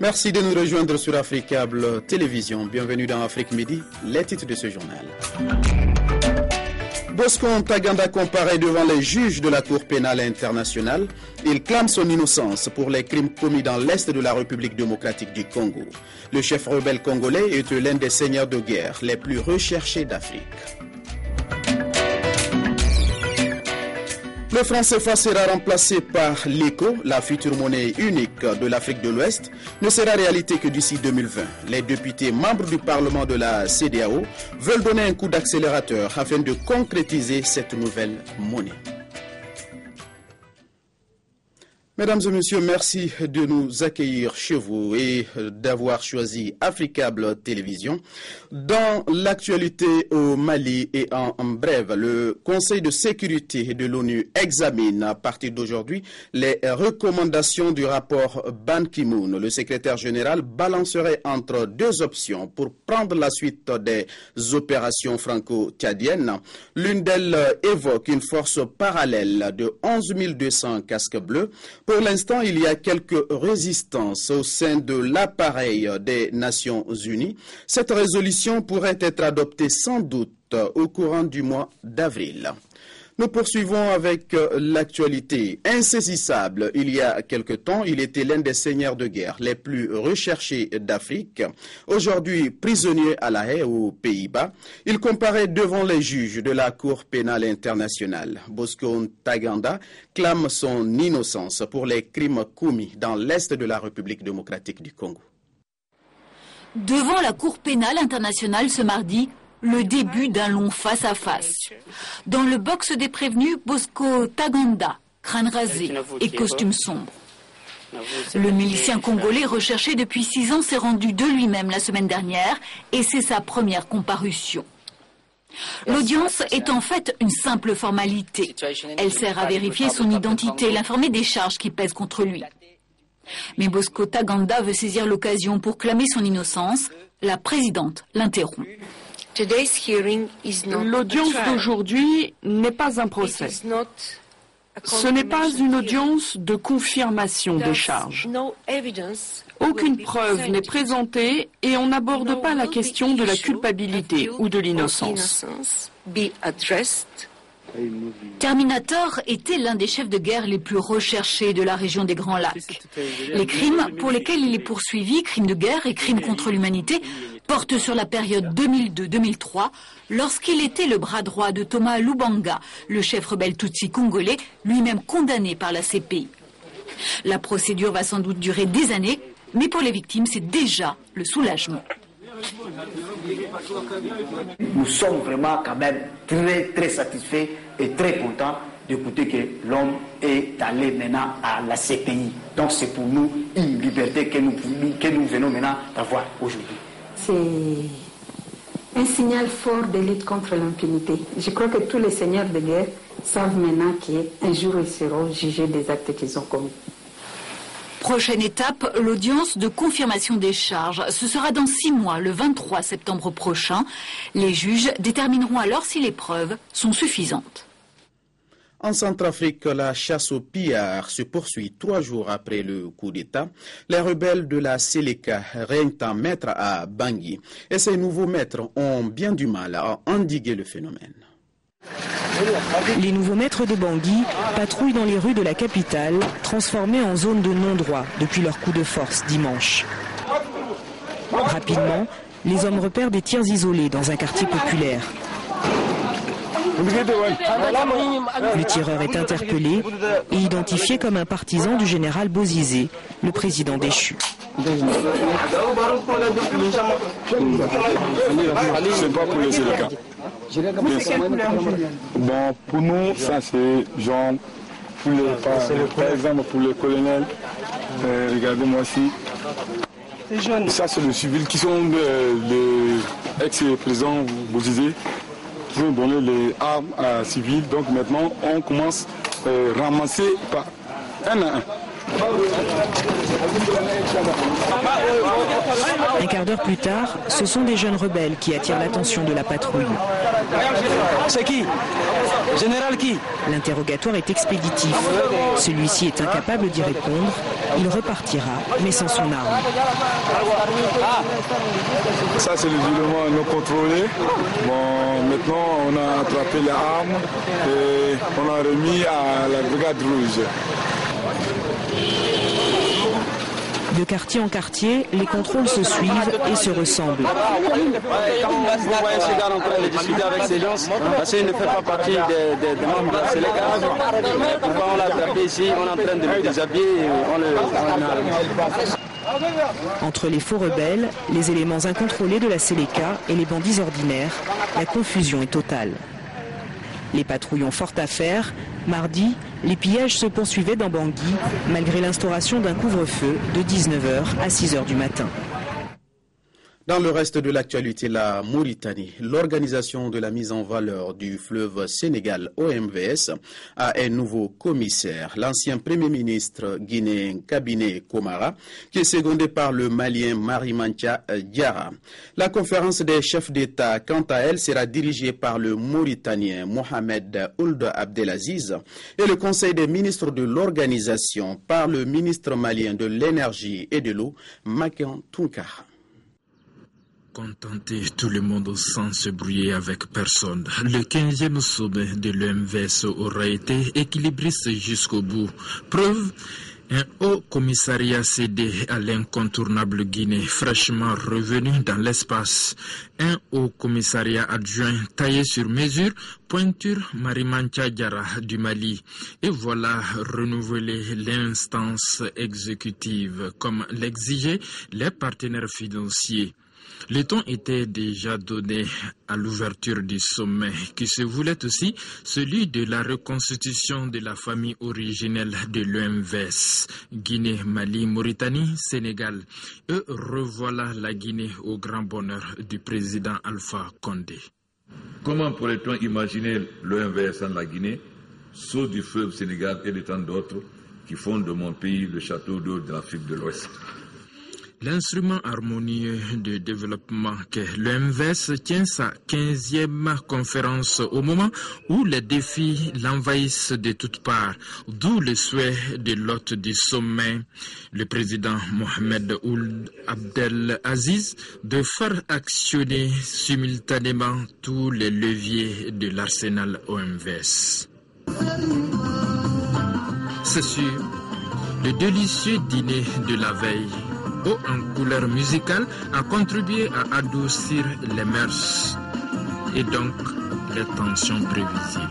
Merci de nous rejoindre sur Africable Télévision. Bienvenue dans Afrique Midi, les titres de ce journal. Bosco Ntaganda comparaît devant les juges de la Cour pénale internationale. Il clame son innocence pour les crimes commis dans l'est de la République démocratique du Congo. Le chef rebelle congolais est l'un des seigneurs de guerre les plus recherchés d'Afrique. Le franc CFA sera remplacé par l'ECO, la future monnaie unique de l'Afrique de l'Ouest, ne sera réalité que d'ici 2020. Les députés membres du Parlement de la CEDEAO veulent donner un coup d'accélérateur afin de concrétiser cette nouvelle monnaie. Mesdames et messieurs, merci de nous accueillir chez vous et d'avoir choisi Africable Télévision. Dans l'actualité au Mali et en bref, le Conseil de sécurité de l'ONU examine à partir d'aujourd'hui les recommandations du rapport Ban Ki-moon. Le secrétaire général balancerait entre deux options pour prendre la suite des opérations franco-tchadiennes. L'une d'elles évoque une force parallèle de 11 200 casques bleus. Pour l'instant, il y a quelques résistances au sein de l'appareil des Nations Unies. Cette résolution pourrait être adoptée sans doute au courant du mois d'avril. Nous poursuivons avec l'actualité. Insaisissable, il y a quelque temps, il était l'un des seigneurs de guerre les plus recherchés d'Afrique. Aujourd'hui, prisonnier à La Haye, aux Pays-Bas, il comparaît devant les juges de la Cour pénale internationale. Bosco Ntaganda clame son innocence pour les crimes commis dans l'est de la République démocratique du Congo. Devant la Cour pénale internationale ce mardi, le début d'un long face-à-face. Dans le box des prévenus, Bosco Ntaganda, crâne rasé et costume sombre. Le milicien congolais recherché depuis 6 ans s'est rendu de lui-même la semaine dernière et c'est sa première comparution. L'audience est en fait une simple formalité. Elle sert à vérifier son identité et l'informer des charges qui pèsent contre lui. Mais Bosco Ntaganda veut saisir l'occasion pour clamer son innocence. La présidente l'interrompt. L'audience d'aujourd'hui n'est pas un procès. Ce n'est pas une audience de confirmation des charges. Aucune preuve n'est présentée et on n'aborde pas la question de la culpabilité ou de l'innocence. Terminator était l'un des chefs de guerre les plus recherchés de la région des Grands Lacs. Les crimes pour lesquels il est poursuivi, crimes de guerre et crimes contre l'humanité, portent sur la période 2002-2003, lorsqu'il était le bras droit de Thomas Lubanga, le chef rebelle Tutsi congolais, lui-même condamné par la CPI. La procédure va sans doute durer des années, mais pour les victimes, c'est déjà le soulagement. Nous sommes vraiment quand même très satisfaits et très contents d'écouter que l'homme est allé maintenant à la CPI. Donc c'est pour nous une liberté que nous venons maintenant d'avoir aujourd'hui. C'est un signal fort de lutte contre l'impunité. Je crois que tous les seigneurs de guerre savent maintenant qu'un jour ils seront jugés des actes qu'ils ont commis. Prochaine étape, l'audience de confirmation des charges. Ce sera dans 6 mois, le 23 septembre prochain. Les juges détermineront alors si les preuves sont suffisantes. En Centrafrique, la chasse aux pillards se poursuit 3 jours après le coup d'État. Les rebelles de la Séléka règnent en maître à Bangui. Et ces nouveaux maîtres ont bien du mal à endiguer le phénomène. Les nouveaux maîtres de Bangui patrouillent dans les rues de la capitale, transformées en zone de non-droit depuis leur coup de force dimanche. Rapidement, les hommes repèrent des tirs isolés dans un quartier populaire. Le tireur est interpellé et identifié comme un partisan du général Bozizé, le président déchu. C'est pas pour les Séléka. Bon, pour nous, ça c'est genre, par exemple pour le colonel, regardez-moi ici. Ça c'est le civil qui sont les ex-présidents Bozizé, qui ont donné les armes à civils. Donc maintenant on commence à ramasser par un à un. Un quart d'heure plus tard, ce sont des jeunes rebelles qui attirent l'attention de la patrouille. C'est qui? Général qui? L'interrogatoire est expéditif. Celui-ci est incapable d'y répondre. Il repartira, mais sans son arme. Ça, c'est le violement non contrôlé. Bon, maintenant, on a attrapé les armes et on a remis à la brigade rouge. De quartier en quartier, les contrôles se suivent et se ressemblent. Vous voyez ce gars en train de discuter avec ces gens, parce qu'il ne fait pas partie des membres de la Séléka. Pourquoi on l'a attrapé ici, on est en train de le déshabiller et Entre les faux rebelles, les éléments incontrôlés de la Séléka et les bandits ordinaires, la confusion est totale. Les patrouilles ont fort à faire. Mardi, les pillages se poursuivaient dans Bangui, malgré l'instauration d'un couvre-feu de 19h à 6h du matin. Dans le reste de l'actualité, la Mauritanie, l'organisation de la mise en valeur du fleuve Sénégal OMVS a un nouveau commissaire, l'ancien premier ministre guinéen Kabiné Komara, qui est secondé par le Malien Marimantia Diarra. La conférence des chefs d'État, quant à elle, sera dirigée par le Mauritanien Mohamed Ould Abdelaziz et le Conseil des ministres de l'organisation par le ministre malien de l'énergie et de l'eau, Makan Tounkara. Contenter tout le monde sans se brouiller avec personne. Le 15e sommet de l'OMVS aura été équilibriste jusqu'au bout. Preuve, un haut commissariat cédé à l'incontournable Guinée, fraîchement revenu dans l'espace. Un haut commissariat adjoint taillé sur mesure, pointure Marimantia Diarra du Mali. Et voilà renouveler l'instance exécutive, comme l'exigeaient les partenaires financiers. Le ton était déjà donné à l'ouverture du sommet, qui se voulait aussi celui de la reconstitution de la famille originelle de l'OMVS, Guinée, Mali, Mauritanie, Sénégal. Et revoilà la Guinée au grand bonheur du président Alpha Condé. Comment pourrait-on imaginer l'OMVS en la Guinée, sauf du fleuve Sénégal et de tant d'autres qui font de mon pays le château d'eau de l'Afrique de l'Ouest? L'instrument harmonieux de développement que l'OMVS tient sa 15e conférence au moment où les défis l'envahissent de toutes parts, d'où le souhait de l'hôte du sommet, le président Mohamed Ould Abdelaziz, de faire actionner simultanément tous les leviers de l'arsenal OMVS. C'est sûr, le délicieux dîner de la veille, haut en couleur musicale, a contribué à adoucir les mœurs et donc les tensions prévisibles.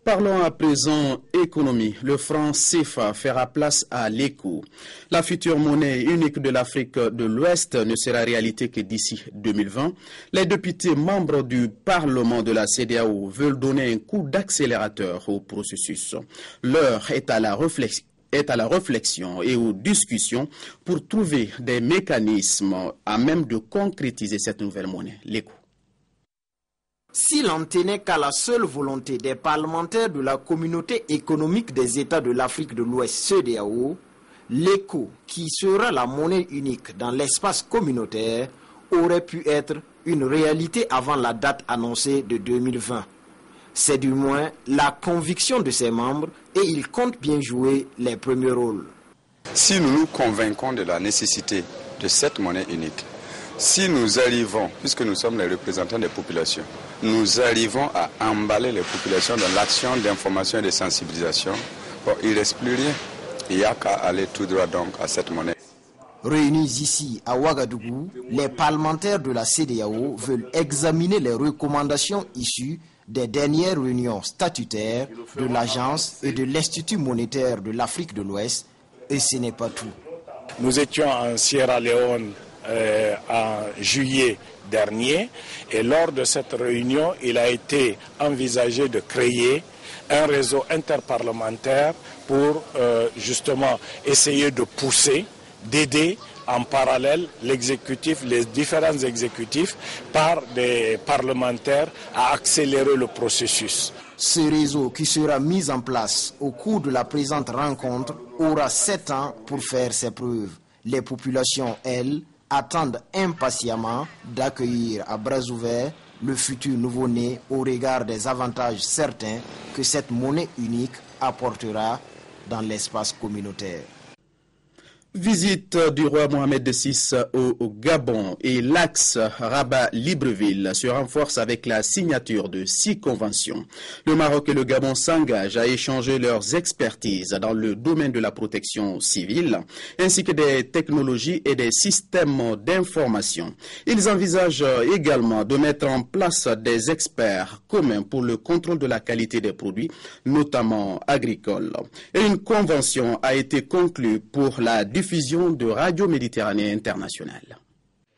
Parlons à présent économie. Le franc CFA fera place à l'ECO. La future monnaie unique de l'Afrique de l'Ouest ne sera réalité que d'ici 2020. Les députés membres du Parlement de la CEDEAO veulent donner un coup d'accélérateur au processus. L'heure est à la réflexion et aux discussions pour trouver des mécanismes à même de concrétiser cette nouvelle monnaie, l'ECO. Si l'on tenait qu'à la seule volonté des parlementaires de la communauté économique des États de l'Afrique de l'Ouest, CEDEAO, l'ECO, qui sera la monnaie unique dans l'espace communautaire, aurait pu être une réalité avant la date annoncée de 2020. C'est du moins la conviction de ses membres et ils comptent bien jouer les premiers rôles. Si nous nous convaincons de la nécessité de cette monnaie unique, si nous arrivons, puisque nous sommes les représentants des populations, nous arrivons à emballer les populations dans l'action d'information et de sensibilisation, bon, il ne reste plus rien. Il n'y a qu'à aller tout droit donc à cette monnaie. Réunis ici à Ouagadougou, les parlementaires de la CEDEAO veulent examiner les recommandations issues des dernières réunions statutaires de l'Agence et de l'Institut monétaire de l'Afrique de l'Ouest, et ce n'est pas tout. Nous étions en Sierra Leone en juillet dernier et lors de cette réunion, il a été envisagé de créer un réseau interparlementaire pour justement essayer de pousser, d'aider en parallèle l'exécutif, les différents exécutifs par des parlementaires à accélérer le processus. Ce réseau qui sera mis en place au cours de la présente rencontre aura 7 ans pour faire ses preuves. Les populations, elles, attendent impatiemment d'accueillir à bras ouverts le futur nouveau-né au regard des avantages certains que cette monnaie unique apportera dans l'espace communautaire. Visite du roi Mohamed VI au Gabon et l'axe Rabat-Libreville se renforce avec la signature de 6 conventions. Le Maroc et le Gabon s'engagent à échanger leurs expertises dans le domaine de la protection civile, ainsi que des technologies et des systèmes d'information. Ils envisagent également de mettre en place des experts communs pour le contrôle de la qualité des produits, notamment agricoles. Et une convention a été conclue pour la diffusion de Radio Méditerranée Internationale.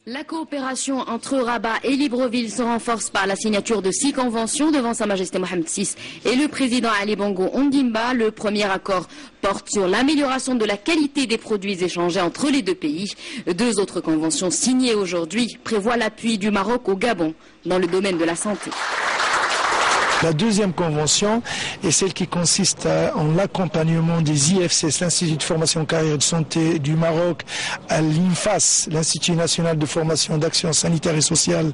La coopération entre Rabat et Libreville se renforce par la signature de 6 conventions devant Sa Majesté Mohamed VI et le président Ali Bongo Ondimba. Le premier accord porte sur l'amélioration de la qualité des produits échangés entre les 2 pays. 2 autres conventions signées aujourd'hui prévoient l'appui du Maroc au Gabon dans le domaine de la santé. La deuxième convention est celle qui consiste en l'accompagnement des IFCS, l'Institut de formation carrière de santé du Maroc, à l'INFAS, l'Institut national de formation d'action sanitaire et sociale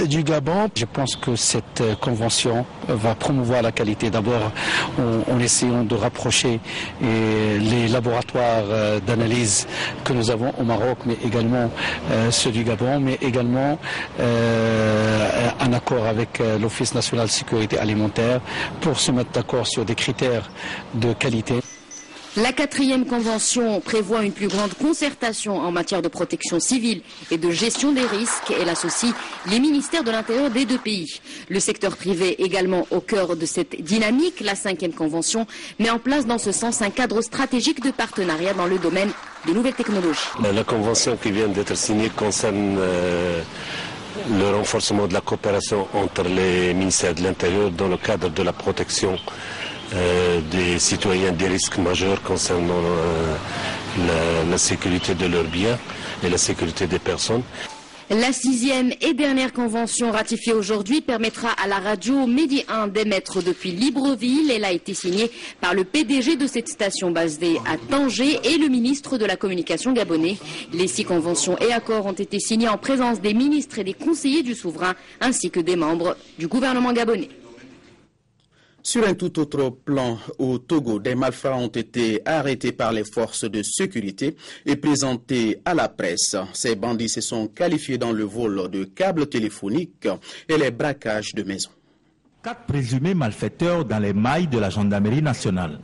du Gabon. Je pense que cette convention va promouvoir la qualité d'abord en essayant de rapprocher les laboratoires d'analyse que nous avons au Maroc, mais également ceux du Gabon, mais également en accord avec l'Office national de sécurité alimentaire pour se mettre d'accord sur des critères de qualité. La 4e convention prévoit une plus grande concertation en matière de protection civile et de gestion des risques. Elle associe les ministères de l'Intérieur des 2 pays. Le secteur privé également au cœur de cette dynamique. La 5e convention met en place dans ce sens un cadre stratégique de partenariat dans le domaine des nouvelles technologies. La convention qui vient d'être signée concerne le renforcement de la coopération entre les ministères de l'Intérieur dans le cadre de la protection des citoyens des risques majeurs concernant la sécurité de leurs biens et la sécurité des personnes. La 6e et dernière convention ratifiée aujourd'hui permettra à la radio Medi 1 d'émettre depuis Libreville. Elle a été signée par le PDG de cette station basée à Tanger et le ministre de la Communication gabonais. Les 6 conventions et accords ont été signés en présence des ministres et des conseillers du souverain ainsi que des membres du gouvernement gabonais. Sur un tout autre plan, au Togo, des malfrats ont été arrêtés par les forces de sécurité et présentés à la presse. Ces bandits se sont qualifiés dans le vol de câbles téléphoniques et les braquages de maisons. 4 présumés malfaiteurs dans les mailles de la gendarmerie nationale.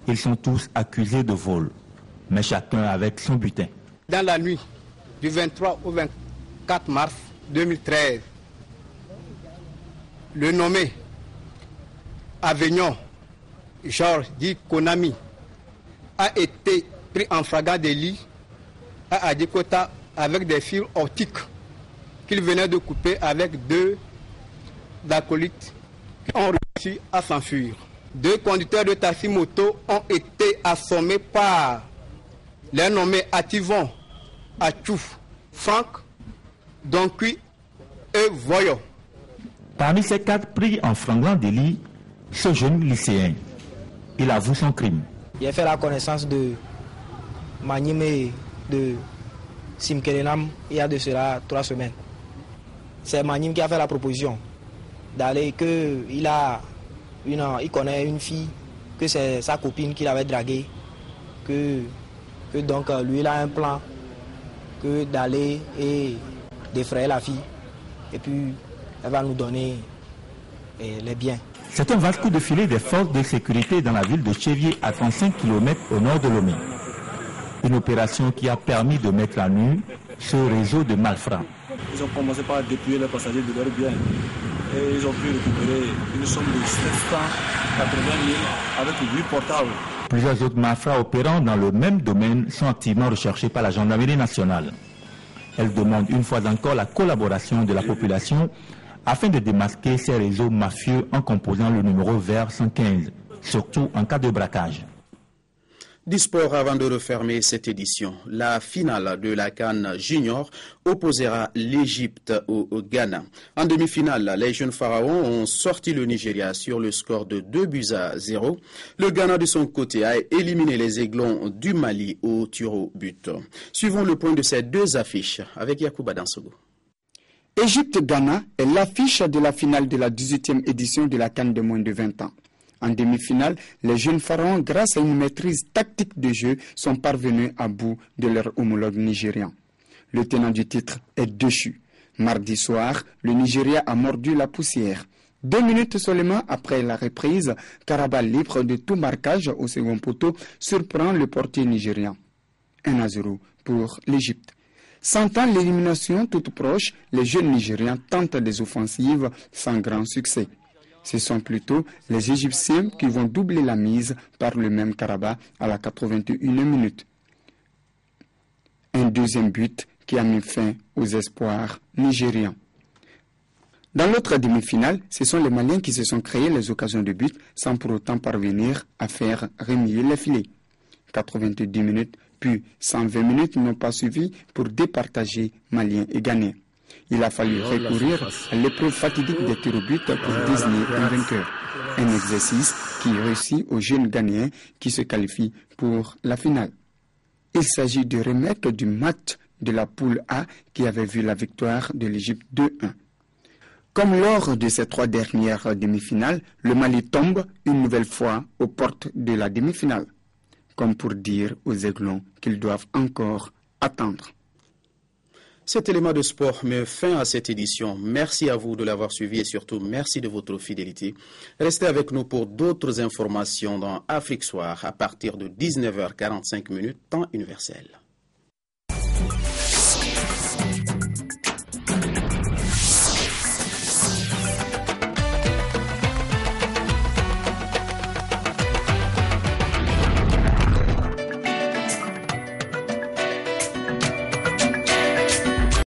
Ils sont tous accusés de vol, mais chacun avec son butin. Dans la nuit du 23 au 24 mars 2013, le nommé Avignon Georges dit Konami a été pris en flagrant délit à Adikota avec des fils optiques qu'il venait de couper avec 2 acolytes qui ont réussi à s'enfuir. 2 conducteurs de taxi-moto ont été assommés par les nommés Ativon, Atchouf, Franck, Donkui et Voyo. Parmi ces 4 pris en flagrant délit, ce jeune lycéen, il avoue son crime. J'ai fait la connaissance de Manime de Simkelenam il y a de cela 3 semaines. C'est Manime qui a fait la proposition d'aller, il connaît une fille, que c'est sa copine qui l'avait draguée, que donc lui il a un plan que d'aller et d'effrayer la fille et puis elle va nous donner les biens. C'est un vaste coup de filet des forces de sécurité dans la ville de Chevier, à 35 km au nord de Lomé. Une opération qui a permis de mettre à nu ce réseau de malfrats. Ils ont commencé par dépouiller les passagers de leurs biens et ils ont pu récupérer une somme de 780 000 avec 8 portables. Plusieurs autres malfrats opérant dans le même domaine sont activement recherchés par la gendarmerie nationale. Elle demande une fois encore la collaboration de la population afin de démasquer ces réseaux mafieux en composant le numéro vert 115, surtout en cas de braquage. Du sport avant de refermer cette édition. La finale de la CAN Junior opposera l'Égypte au Ghana. En demi-finale, les jeunes pharaons ont sorti le Nigeria sur le score de 2-0. Le Ghana de son côté a éliminé les Aiglons du Mali au tir au but. Suivons le point de ces deux affiches avec Yacouba Dansogo. Égypte-Ghana est l'affiche de la finale de la 18e édition de la CAN de moins de 20 ans. En demi-finale, les jeunes pharaons, grâce à une maîtrise tactique de jeu, sont parvenus à bout de leur homologue nigérian. Le tenant du titre est déchu. Mardi soir, le Nigeria a mordu la poussière. 2 minutes seulement après la reprise, Karaba, libre de tout marquage au second poteau, surprend le portier nigérian. 1-0 pour l'Égypte. Sentant l'élimination toute proche, les jeunes Nigérians tentent des offensives sans grand succès. Ce sont plutôt les Égyptiens qui vont doubler la mise par le même Karaba à la 81e minute. Un deuxième but qui a mis fin aux espoirs nigérians. Dans l'autre demi-finale, ce sont les Maliens qui se sont créés les occasions de but sans pour autant parvenir à faire remuer les filets. 90 minutes puis 120 minutes n'ont pas suffi pour départager Maliens et Ghanéens. Il a fallu recourir à l'épreuve fatidique des tirs au but pour désigner un vainqueur. Un exercice qui réussit aux jeunes Ghanéens qui se qualifient pour la finale. Il s'agit du remake du match de la poule A qui avait vu la victoire de l'Égypte 2-1. Comme lors de ces 3 dernières demi-finales, le Mali tombe une nouvelle fois aux portes de la demi-finale, comme pour dire aux Aiglons qu'ils doivent encore attendre. Cet élément de sport met fin à cette édition. Merci à vous de l'avoir suivi et surtout merci de votre fidélité. Restez avec nous pour d'autres informations dans Afrique Soir à partir de 19h45 temps universel.